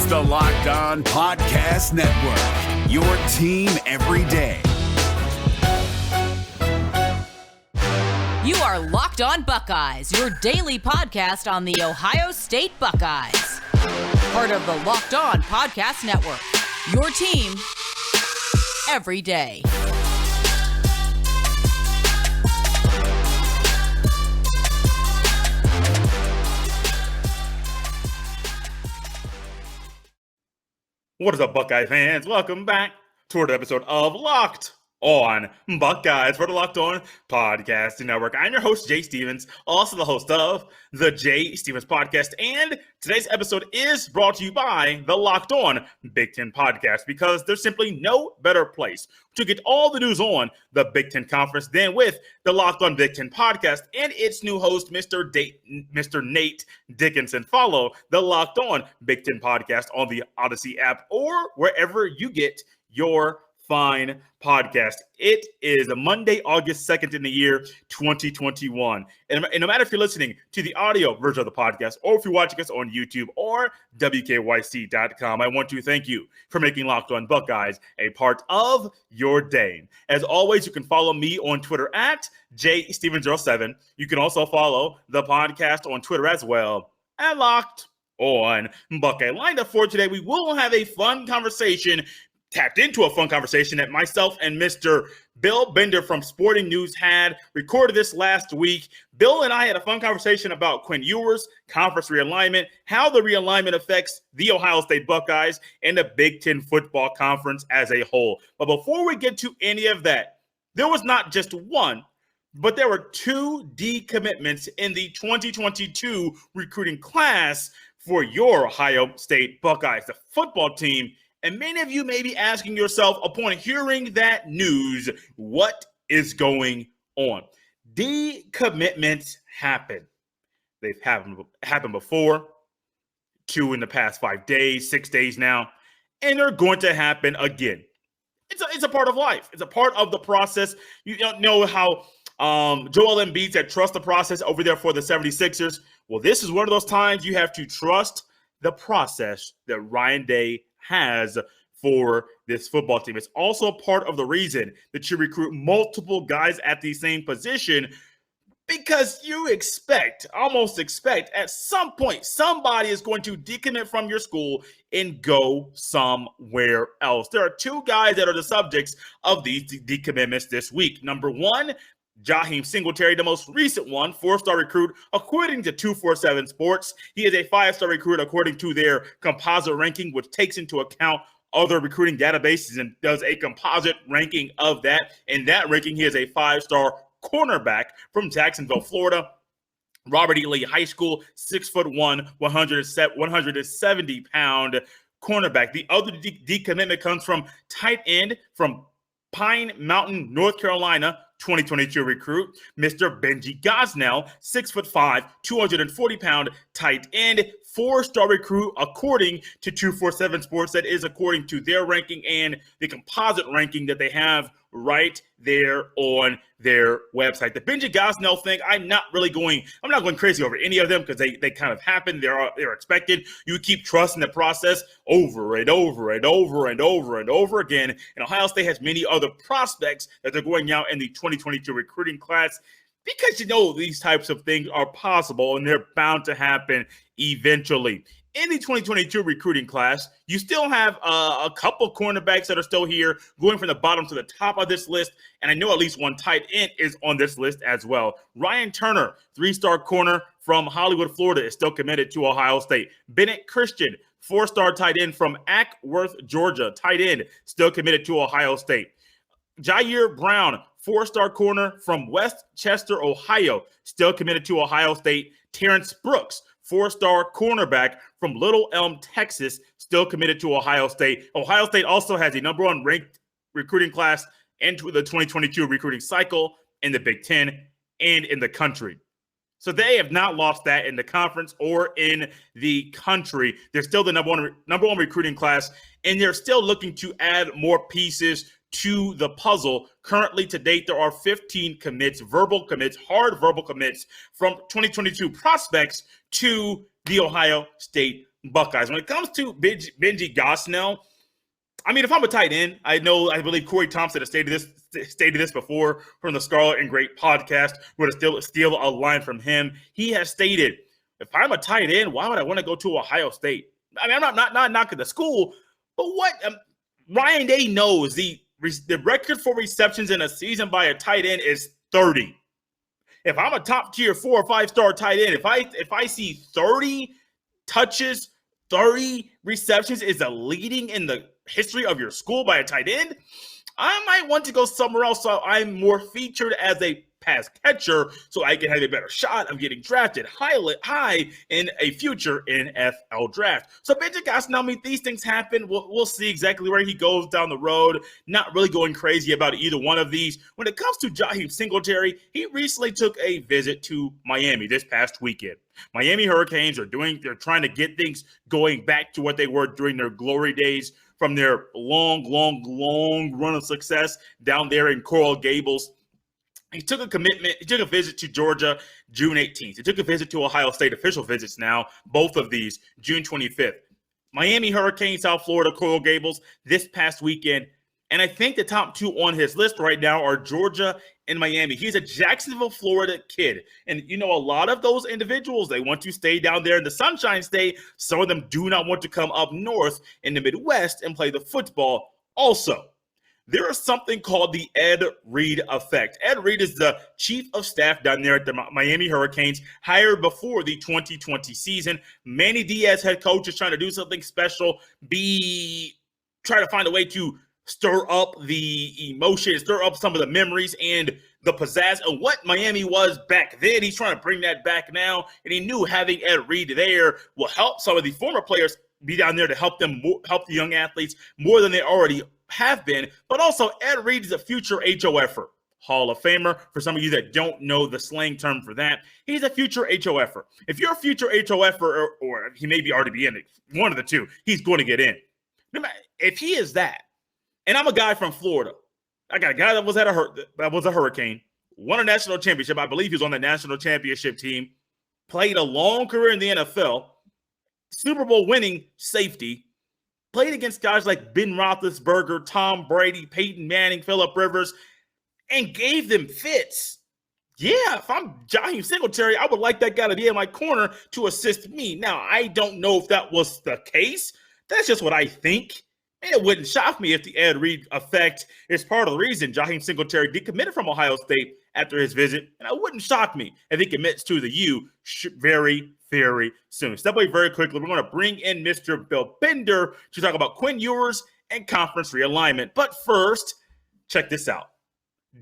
the Locked On Podcast Network, your team every day. You are Locked On Buckeyes, your daily podcast on the Ohio State Buckeyes. Part of the Locked On Podcast Network, your team every day. What is up, Buckeye fans? Welcome back to another episode of Locked On Buckeyes for the Locked On Podcast Network. I'm your host, Jay Stevens, also the host of the Jay Stevens Podcast. And today's episode is brought to you by the Locked On Big Ten Podcast, because there's simply no better place to get all the news on the Big Ten Conference than with the Locked On Big Ten Podcast and its new host, Mr. Nate Dickinson. Follow the Locked On Big Ten Podcast on the Odyssey app or wherever you get your fine podcast. It is a Monday, August 2nd in the year 2021. And no matter if you're listening to the audio version of the podcast or if you're watching us on YouTube or WKYC.com, I want to thank you for making Locked On Buckeyes a part of your day. As always, you can follow me on Twitter at JStevens07. You can also follow the podcast on Twitter as well at Locked On Buckeye. Lined up for today, we will have a fun conversation, tapped into a fun conversation that myself and Mr. Bill Bender from Sporting News had recorded this last week. Bill and I had a fun conversation about Quinn Ewers, conference realignment, how the realignment affects the Ohio State Buckeyes and the Big Ten Football Conference as a whole. But before we get to any of that, there was not just one, but there were two decommitments in the 2022 recruiting class for your Ohio State Buckeyes, the football team. And many of you may be asking yourself upon hearing that news, what is going on? Decommitments happen. They've happened before, 2 in the past 5 days, 6 days now, and they're going to happen again. It's a part of life. It's a part of the process. You don't know how Joel Embiid said, trust the process over there for the 76ers. Well, this is one of those times you have to trust the process that Ryan Day has for this football team. It's also part of the reason that you recruit multiple guys at the same position, because you almost expect at some point somebody is going to decommit from your school and go somewhere else. There are two guys that are the subjects of these decommitments this week. Number one, Jaheim Singletary, the most recent one, 4-star recruit, according to 247 Sports. He is a 5-star recruit according to their composite ranking, which takes into account other recruiting databases and does a composite ranking of that. In that ranking, he is a 5-star cornerback from Jacksonville, Florida. Robert E. Lee High School, 6'1", 170-pound cornerback. The other decommitment comes from tight end from Pine Mountain, North Carolina, 2022 recruit, Mr. Benji Gosnell, 6'5", 240-pound tight end, 4-star recruit, according to 247 Sports. That is according to their ranking and the composite ranking that they have right there on their website. The Benji Gosnell thing, I'm not going crazy over any of them, because they kind of happen. They're expected. You keep trusting the process over and over and over and over and over again. And Ohio State has many other prospects that they're going out in the 2022 recruiting class, because these types of things are possible and they're bound to happen eventually. In the 2022 recruiting class, you still have a couple cornerbacks that are still here, going from the bottom to the top of this list. And I know at least one tight end is on this list as well. Ryan Turner, 3-star corner from Hollywood, Florida, is still committed to Ohio State. Bennett Christian, 4-star tight end from Ackworth, Georgia, tight end, still committed to Ohio State. Jair Brown, 4-star corner from West Chester, Ohio, still committed to Ohio State. Terrence Brooks, 4-star cornerback from Little Elm, Texas, still committed to Ohio State. Ohio State also has a number 1 ranked recruiting class into the 2022 recruiting cycle in the Big Ten and in the country. So they have not lost that in the conference or in the country. They're still the number one recruiting class, and they're still looking to add more pieces to the puzzle. Currently, to date, there are 15 commits, hard verbal commits from 2022 prospects to the Ohio State Buckeyes. When it comes to Benji Gosnell, I mean, if I'm a tight end, I believe Corey Thompson has stated this before from the Scarlet and Great podcast. We're going to steal a line from him. He has stated, if I'm a tight end, why would I want to go to Ohio State? I mean, I'm not knocking the school, but what Ryan Day knows the record for receptions in a season by a tight end is 30. If I'm a top tier 4 or 5 star tight end, if I see 30 touches, 30 receptions is a leading in the history of your school by a tight end, I might want to go somewhere else so I'm more featured as a pass catcher so I can have a better shot of getting drafted high in a future NFL draft. So Benji Gosnell, I mean, these things happen. We'll see exactly where he goes down the road. Not really going crazy about either one of these. When it comes to Jaheim Singletary, he recently took a visit to Miami this past weekend. Miami Hurricanes they're trying to get things going back to what they were during their glory days from their long run of success down there in Coral Gables. He took a visit to Georgia June 18th. He took a visit to Ohio State, official visits now, both of these, June 25th. Miami Hurricanes, South Florida, Coral Gables this past weekend. And I think the top 2 on his list right now are Georgia and Miami. He's a Jacksonville, Florida kid. And, a lot of those individuals, they want to stay down there in the Sunshine State. Some of them do not want to come up north in the Midwest and play the football also. There is something called the Ed Reed effect. Ed Reed is the chief of staff down there at the Miami Hurricanes, hired before the 2020 season. Manny Diaz, head coach, is trying to do something special, try to find a way to stir up the emotion, stir up some of the memories and the pizzazz of what Miami was back then. He's trying to bring that back now, and he knew having Ed Reed there will help some of the former players be down there to help the young athletes more than they already have been. But also, Ed Reed is a future HOFer, Hall of Famer. For some of you that don't know the slang term for that, he's a future HOFer. If you're a future HOFer, or he may be already be in it, one of the two, he's going to get in. If he is that, and I'm a guy from Florida, I got a guy that was a Hurricane, won a national championship. I believe he was on the national championship team, played a long career in the NFL, Super Bowl winning safety, played against guys like Ben Roethlisberger, Tom Brady, Peyton Manning, Phillip Rivers, and gave them fits. Yeah, if I'm Jaheim Singletary, I would like that guy to be in my corner to assist me. Now, I don't know if that was the case. That's just what I think. And it wouldn't shock me if the Ed Reed effect is part of the reason Jaheim Singletary decommitted from Ohio State after his visit. And it wouldn't shock me if he commits to the U very, very soon. Step away very quickly. We're going to bring in Mr. Bill Bender to talk about Quinn Ewers and conference realignment. But first, check this out.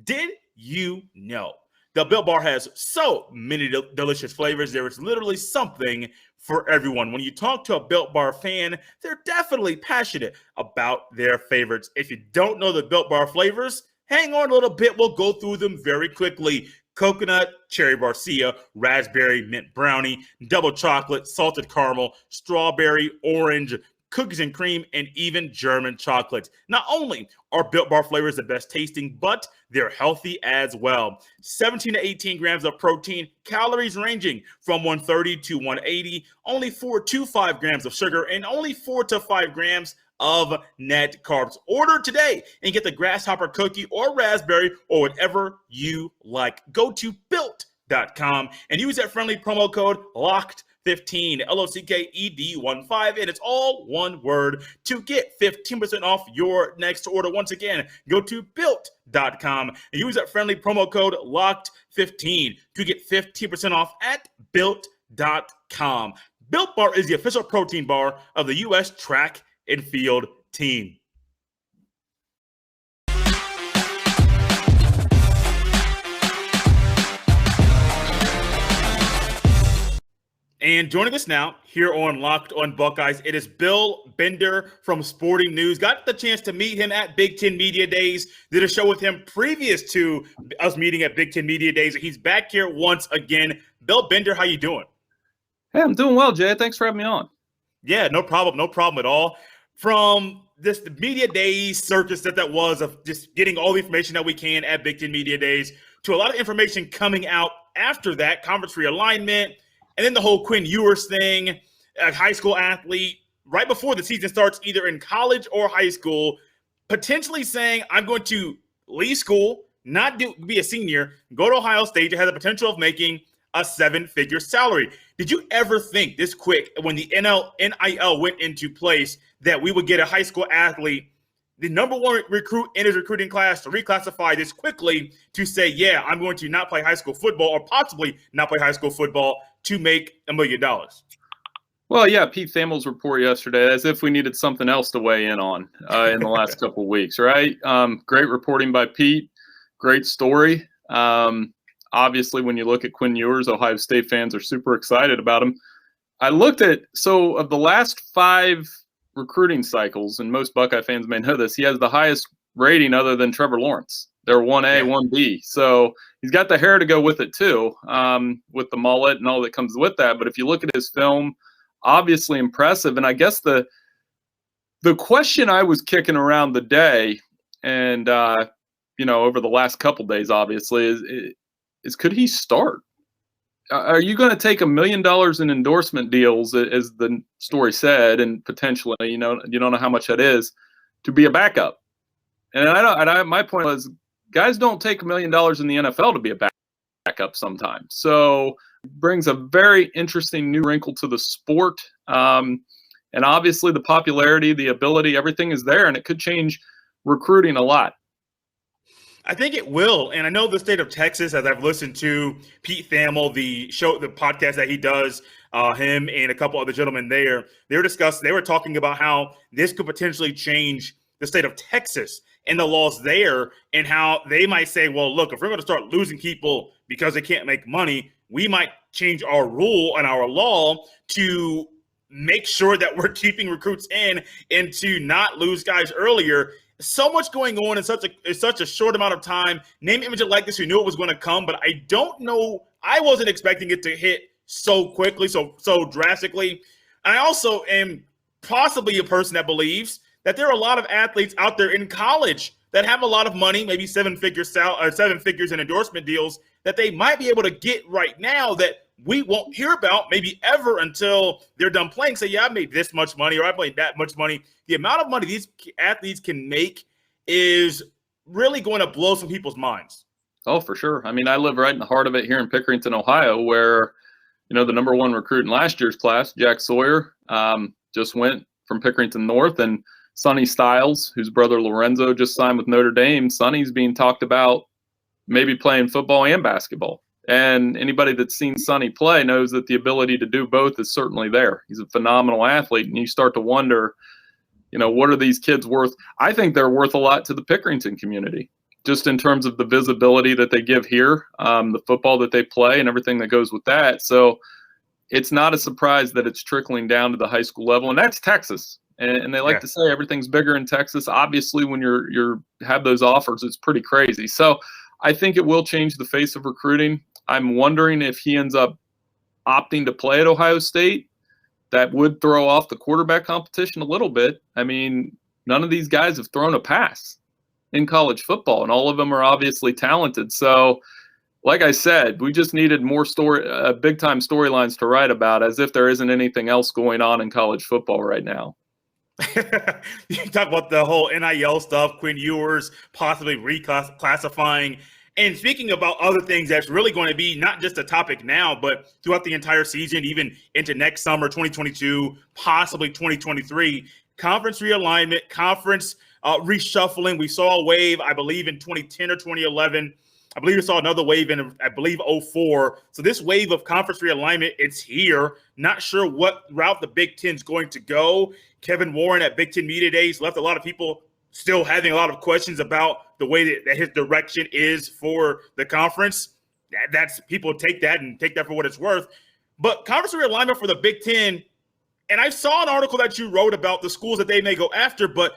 Did you know the Built Bar has so many delicious flavors? There is literally something for everyone. When you talk to a Built Bar fan, they're definitely passionate about their favorites. If you don't know the Built Bar flavors, hang on a little bit. We'll go through them very quickly. Coconut, cherry barcia, raspberry, mint brownie, double chocolate, salted caramel, strawberry, orange, cookies and cream, and even German chocolate. Not only are Built Bar flavors the best tasting, but they're healthy as well. 17 to 18 grams of protein, calories ranging from 130 to 180, only 4 to 5 grams of sugar, and only 4 to 5 grams of net carbs. Order today and get the grasshopper cookie or raspberry or whatever you like. Go to built.com and use that friendly promo code LOCKED15, LOCKED15, and it's all one word to get 15% off your next order. Once again, go to built.com and use that friendly promo code LOCKED15 to get 15% off at built.com. Built Bar is the official protein bar of the U.S. track and field team. And joining us now here on Locked on Buckeyes, it is Bill Bender from Sporting News. Got the chance to meet him at Big Ten Media Days. Did a show with him previous to us meeting at Big Ten Media Days. He's back here once again. Bill Bender, how you doing? Hey, I'm doing well, Jay. Thanks for having me on. Yeah, no problem at all. From the media days circus that was of just getting all the information that we can at Big Ten Media Days to a lot of information coming out after that, conference realignment, and then the whole Quinn Ewers thing. a high school athlete right before the season starts, either in college or high school, potentially saying, I'm going to leave school, not be a senior, go to Ohio State, that has the potential of making a 7-figure salary. Did you ever think this quick, when the NIL went into place, that we would get a high school athlete, the number one recruit in his recruiting class, to reclassify this quickly to say, yeah, I'm going to not play high school football, or possibly not play high school football, to make $1 million? Well, yeah, Pete Thamel's report yesterday, as if we needed something else to weigh in on in the last couple of weeks, right? Great reporting by Pete. Great story. Obviously, when you look at Quinn Ewers, Ohio State fans are super excited about him. I looked at, so of the last 5 recruiting cycles, and most Buckeye fans may know this, he has the highest rating other than Trevor Lawrence. They're 1A, 1B. So he's got the hair to go with it too, with the mullet and all that comes with that. But if you look at his film, obviously impressive. And I guess the question I was kicking around the day, and over the last couple days, obviously, is could he start? Are you going to take $1 million in endorsement deals, as the story said, and potentially, you don't know how much that is, to be a backup? And my point was, guys don't take $1 million in the NFL to be a backup sometimes. So it brings a very interesting new wrinkle to the sport. And obviously the popularity, the ability, everything is there, and it could change recruiting a lot. I think it will. And I know the state of Texas, as I've listened to Pete Thamel, the podcast that he does, him and a couple other gentlemen there, they were talking about how this could potentially change the state of Texas and the laws there, and how they might say, well, look, if we're going to start losing people because they can't make money, we might change our rule and our law to make sure that we're keeping recruits in and to not lose guys earlier. So much going on in such a short amount of time. Name, image, and likeness, we knew it was going to come, but I don't know. I wasn't expecting it to hit so quickly, so drastically. I also am possibly a person that believes that there are a lot of athletes out there in college that have a lot of money, maybe 7 figures in endorsement deals, that they might be able to get right now that we won't hear about maybe ever until they're done playing. Say, yeah, I made this much money, or I made that much money. The amount of money these athletes can make is really going to blow some people's minds. Oh, for sure. I mean, I live right in the heart of it here in Pickerington, Ohio, where, the number one recruit in last year's class, Jack Sawyer, just went from Pickerington North, and Sonny Styles, whose brother Lorenzo just signed with Notre Dame, Sonny's being talked about maybe playing football and basketball. And anybody that's seen Sonny play knows that the ability to do both is certainly there. He's a phenomenal athlete, and you start to wonder, what are these kids worth? I think they're worth a lot to the Pickerington community, just in terms of the visibility that they give here, the football that they play, and everything that goes with that. So it's not a surprise that it's trickling down to the high school level, and that's Texas. And they like to say everything's bigger in Texas. Obviously, when you're have those offers, it's pretty crazy. So I think it will change the face of recruiting. I'm wondering if he ends up opting to play at Ohio State. That would throw off the quarterback competition a little bit. I mean, none of these guys have thrown a pass in college football, and all of them are obviously talented. So, like I said, we just needed more big-time storylines to write about, as if there isn't anything else going on in college football right now. You talk about the whole NIL stuff, Quinn Ewers possibly reclassifying. And speaking about other things that's really going to be not just a topic now, but throughout the entire season, even into next summer, 2022, possibly 2023, conference realignment, conference reshuffling. We saw a wave, I believe, in 2010 or 2011. I believe we saw another wave in, I believe, 2004. So this wave of conference realignment, it's here. Not sure what route the Big Ten's going to go. Kevin Warren at Big Ten Media Days left a lot of people still having a lot of questions about the way that his direction is for the conference. That's people take that for what it's worth. But conference realignment for the Big Ten, and I saw an article that you wrote about the schools that they may go after, but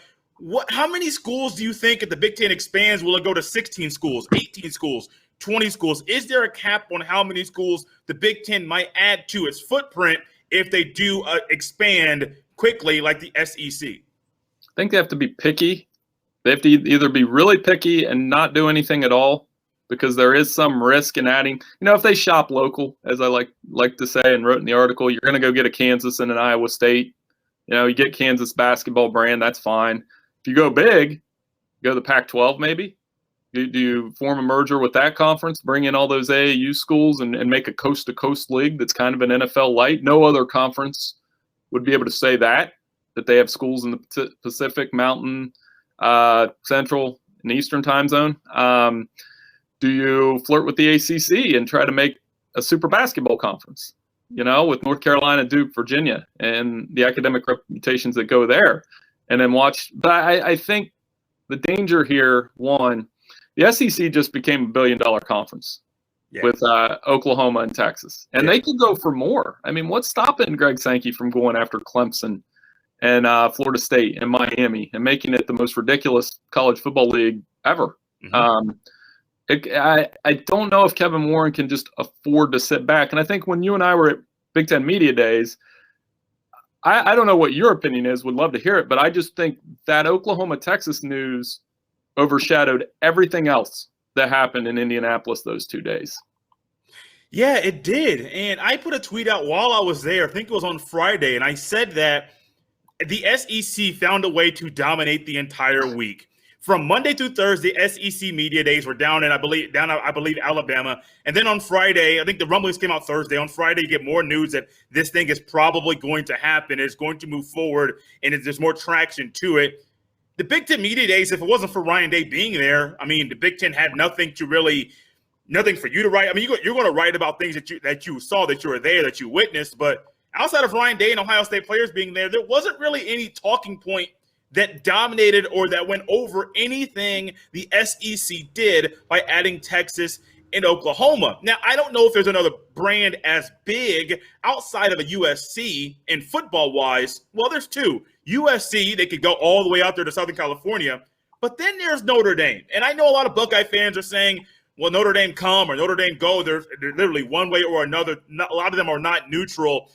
how many schools do you think if the Big Ten expands, will it go to 16 schools, 18 schools, 20 schools? Is there a cap on how many schools the Big Ten might add to its footprint if they do expand quickly like the SEC? I think they have to be picky. They have to either be really picky and not do anything at all, because there is some risk in adding. If they shop local, as I like to say and wrote in the article, you're going to go get a Kansas and an Iowa State. You get Kansas basketball brand, that's fine. If you go big, go to the Pac-12 maybe. Do you form a merger with that conference, bring in all those AAU schools and make a coast-to-coast league that's kind of an NFL light? No other conference would be able to say that they have schools in the Pacific, Mountain, Central, and Eastern time zone. Do you flirt with the ACC and try to make a super basketball conference, with North Carolina, Duke, Virginia, and the academic reputations that go there, and then watch? But I think the danger here, one, the SEC just became $1 billion conference with Oklahoma and Texas, and they could go for more. I mean, what's stopping Greg Sankey from going after Clemson and Florida State and Miami and making it the most ridiculous college football league ever? Mm-hmm. I don't know if Kevin Warren can just afford to sit back. And I think when you and I were at Big Ten Media Days, I don't know what your opinion is, would love to hear it, but I just think that Oklahoma-Texas news overshadowed everything else that happened in Indianapolis those 2 days. Yeah, it did. And I put a tweet out while I was there, I think it was on Friday, and I said that the SEC found a way to dominate the entire week. From Monday through Thursday, SEC media days were down in, I believe, Alabama. And then on Friday, I think the rumblings came out Thursday. On Friday, you get more news that this thing is probably going to happen. It's going to move forward, and there's more traction to it. The Big Ten media days, if it wasn't for Ryan Day being there, I mean, the Big Ten had nothing for you to write. I mean, you're going to write about things that you saw, that you were there, that you witnessed. But outside of Ryan Day and Ohio State players being there wasn't really any talking point that dominated or that went over anything the SEC did by adding Texas and Oklahoma. Now, I don't know if there's another brand as big outside of a USC in football-wise. Well, there's two. USC, they could go all the way out there to Southern California. But then there's Notre Dame. And I know a lot of Buckeye fans are saying, well, Notre Dame come or Notre Dame go. They're literally one way or another. A lot of them are not neutral.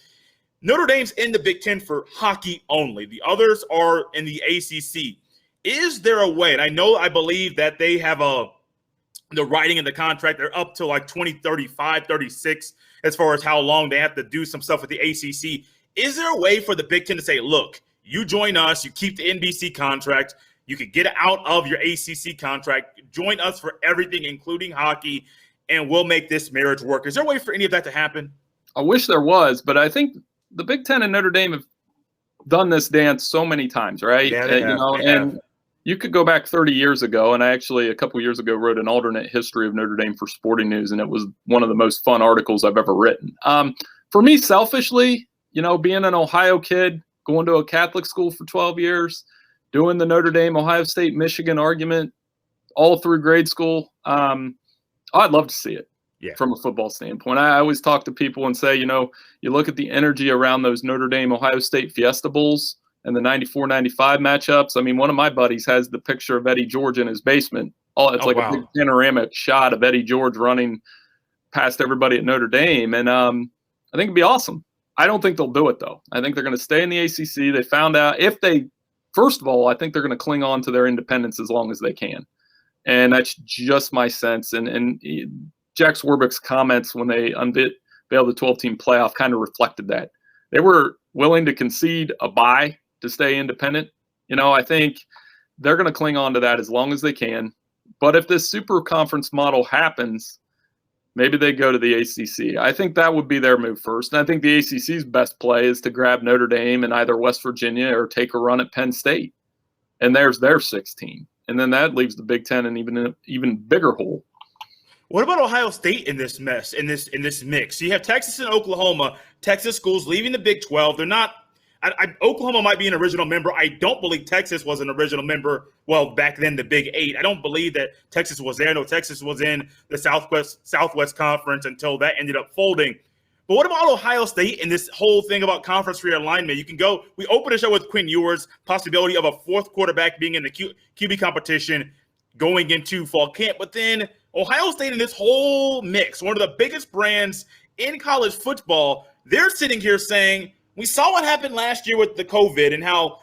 Notre Dame's in the Big Ten for hockey only. The others are in the ACC. Is there a way? And I believe that they have the writing in the contract. They're up to like 2035, 36 as far as how long they have to do some stuff with the ACC. Is there a way for the Big Ten to say, look, you join us, you keep the NBC contract, you could get out of your ACC contract, join us for everything, including hockey, and we'll make this marriage work? Is there a way for any of that to happen? I wish there was, but I think the Big Ten and Notre Dame have done this dance so many times, right? Yeah, they have. And you could go back 30 years ago, and I actually a couple years ago wrote an alternate history of Notre Dame for Sporting News, and it was one of the most fun articles I've ever written. For me, selfishly, being an Ohio kid, going to a Catholic school for 12 years, doing the Notre Dame, Ohio State, Michigan argument all through grade school, I'd love to see it. Yeah. From a football standpoint. I always talk to people and say, you look at the energy around those Notre Dame, Ohio State Fiesta Bowls and the 94-95 matchups. I mean, one of my buddies has the picture of Eddie George in his basement. A big panoramic shot of Eddie George running past everybody at Notre Dame. And I think it'd be awesome. I don't think they'll do it, though. I think they're going to stay in the ACC. They found out first of all, I think they're going to cling on to their independence as long as they can. And that's just my sense. And Jack Swarbrick's comments when they unveiled the 12-team playoff kind of reflected that. They were willing to concede a bye to stay independent. I think they're going to cling on to that as long as they can. But if this super conference model happens, maybe they go to the ACC. I think that would be their move first. And I think the ACC's best play is to grab Notre Dame and either West Virginia or take a run at Penn State. And there's their 16. And then that leaves the Big Ten in an even bigger hole. What about Ohio State in this mess, in this mix? You have Texas and Oklahoma. Texas schools leaving the Big 12. They're not Oklahoma might be an original member. I don't believe Texas was an original member. Well, back then, the Big 8. I don't believe that Texas was there. No, Texas was in the Southwest Conference until that ended up folding. But what about Ohio State and this whole thing about conference realignment? You can go – we opened the show with Quinn Ewers, possibility of a fourth quarterback being in the QB competition going into fall camp. But then – Ohio State in this whole mix, one of the biggest brands in college football, they're sitting here saying, we saw what happened last year with the COVID and how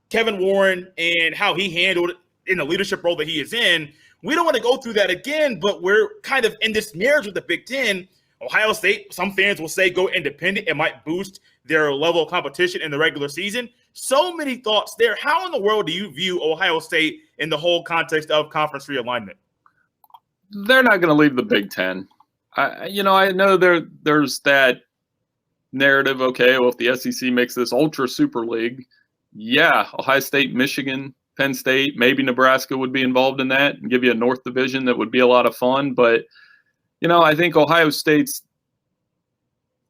Kevin Warren and how he handled it in the leadership role that he is in. we don't want to go through that again, but we're kind of in this marriage with the Big Ten. Ohio State, some fans will say go independent. It might boost their level of competition in the regular season. So many thoughts there. How in the world do you view Ohio State in the whole context of conference realignment? They're not going to leave the Big Ten. I know there's that narrative, okay, well, if the SEC makes this ultra super league, yeah, Ohio State, Michigan, Penn State, maybe Nebraska would be involved in that and give you a North Division that would be a lot of fun. But, I think Ohio State's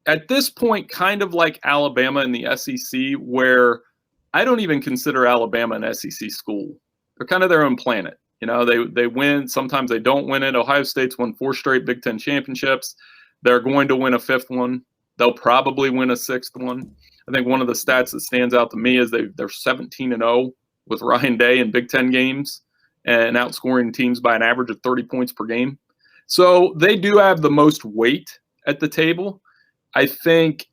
at this point kind of like Alabama in the SEC, where I don't even consider Alabama an SEC school. They're kind of their own planet. They win. Sometimes they don't win it. Ohio State's won 4 straight Big Ten championships. They're going to win a 5th one. They'll probably win a 6th one. I think one of the stats that stands out to me is they're 17-0 with Ryan Day in Big Ten games and outscoring teams by an average of 30 points per game. So they do have the most weight at the table. I think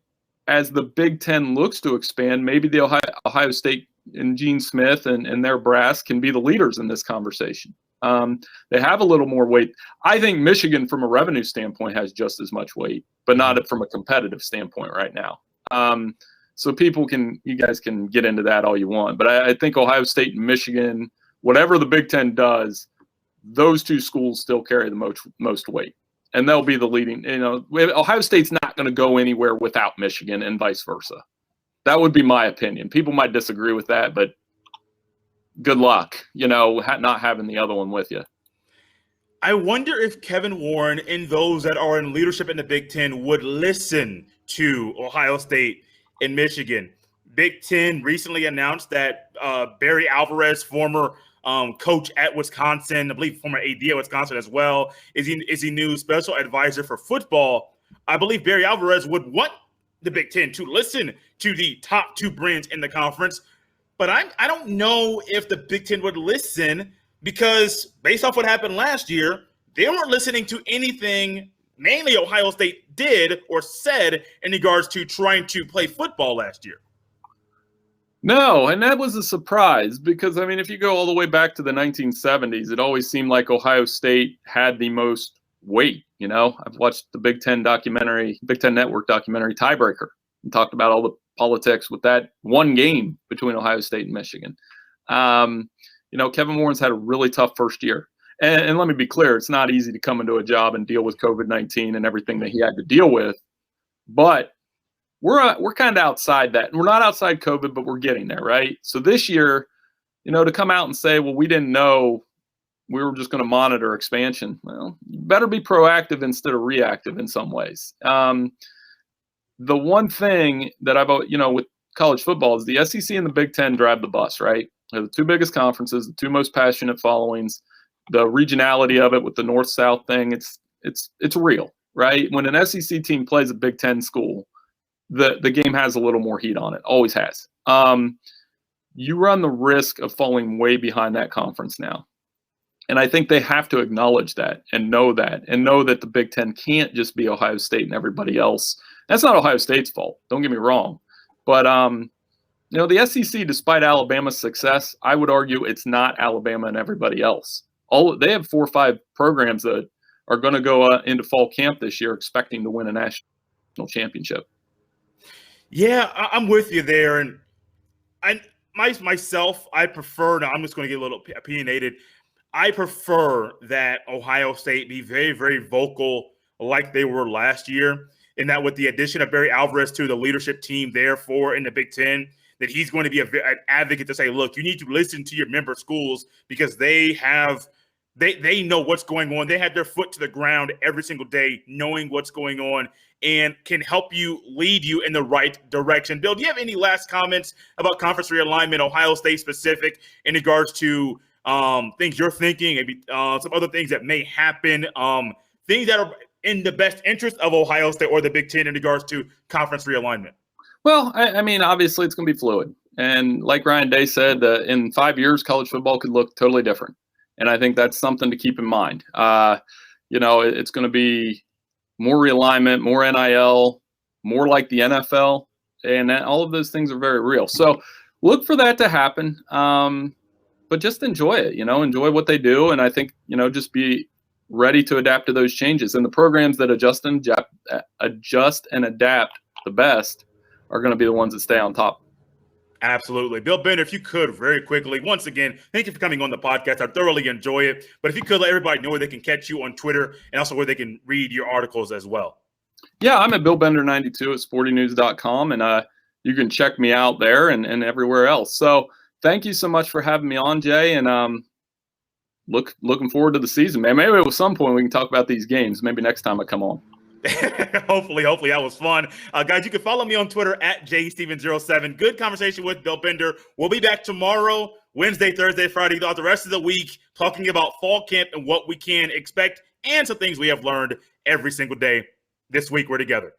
as the Big Ten looks to expand, maybe the Ohio State and Gene Smith and their brass can be the leaders in this conversation. They have a little more weight. I think Michigan, from a revenue standpoint, has just as much weight, but not from a competitive standpoint right now. So you guys can get into that all you want. But I think Ohio State and Michigan, whatever the Big Ten does, those 2 schools still carry the most weight. And they'll be the leading. Ohio State's not going to go anywhere without Michigan and vice versa. That would be my opinion. People might disagree with that, but good luck, not having the other one with you. I wonder if Kevin Warren and those that are in leadership in the Big Ten would listen to Ohio State and Michigan. Big Ten recently announced that Barry Alvarez, former coach at Wisconsin, I believe former AD at Wisconsin as well, is he new special advisor for football. I believe Barry Alvarez would want the Big Ten to listen to the top 2 brands in the conference. But I don't know if the Big Ten would listen, because based off what happened last year, they weren't listening to anything mainly Ohio State did or said in regards to trying to play football last year. No, and that was a surprise because, if you go all the way back to the 1970s, it always seemed like Ohio State had the most weight. I've watched the Big Ten Network documentary Tiebreaker and talked about all the politics with that one game between Ohio State and Michigan. Kevin Warren's had a really tough first year. And let me be clear, it's not easy to come into a job and deal with COVID-19 and everything that he had to deal with. But we're kind of outside that. We're not outside COVID, but we're getting there, right? So this year, to come out and say, well, we didn't know, we were just going to monitor expansion. Well, you better be proactive instead of reactive in some ways. The one thing that with college football is the SEC and the Big Ten drive the bus, right? They're the 2 biggest conferences, the 2 most passionate followings, the regionality of it with the North-South thing. It's real, right? When an SEC team plays a Big Ten school, the game has a little more heat on it, always has. You run the risk of falling way behind that conference now. And I think they have to acknowledge that and know that the Big Ten can't just be Ohio State and everybody else. That's not Ohio State's fault. Don't get me wrong. But, the SEC, despite Alabama's success, I would argue it's not Alabama and everybody else. They have 4 or 5 programs that are going to go into fall camp this year expecting to win a national championship. Yeah, I'm with you there. And myself, I prefer, now I'm just going to get a little opinionated. I prefer that Ohio State be very, very vocal like they were last year, and that with the addition of Barry Alvarez to the leadership team therefore in the Big Ten, that he's going to be an advocate to say, look, you need to listen to your member schools because they know what's going on. They have their foot to the ground every single day, knowing what's going on, and can help you, lead you in the right direction. Bill, do you have any last comments about conference realignment, Ohio State specific, in regards to things you're thinking, maybe some other things that may happen, things that are in the best interest of Ohio State or the Big Ten in regards to conference realignment? Well, obviously it's going to be fluid. And like Ryan Day said, in 5 years, college football could look totally different. And I think that's something to keep in mind. It's going to be more realignment, more NIL, more like the NFL. And all of those things are very real. So look for that to happen. just enjoy it, enjoy what they do. And I think, just be ready to adapt to those changes. And the programs that adjust and adapt the best are going to be the ones that stay on top. Absolutely. Bill Bender, if you could very quickly, once again, thank you for coming on the podcast. I thoroughly enjoy it. But if you could let everybody know where they can catch you on Twitter and also where they can read your articles as well. Yeah, I'm at BillBender92 at sportynews.com, and you can check me out there and everywhere else. So thank you so much for having me on, Jay, and looking forward to the season, man. Maybe at some point we can talk about these games. Maybe next time I come on. Hopefully that was fun. Guys, you can follow me on Twitter at jsteven07. Good conversation with Bill Bender. We'll be back tomorrow, Wednesday, Thursday, Friday, throughout the rest of the week, talking about fall camp and what we can expect and some things we have learned every single day this week. We're together.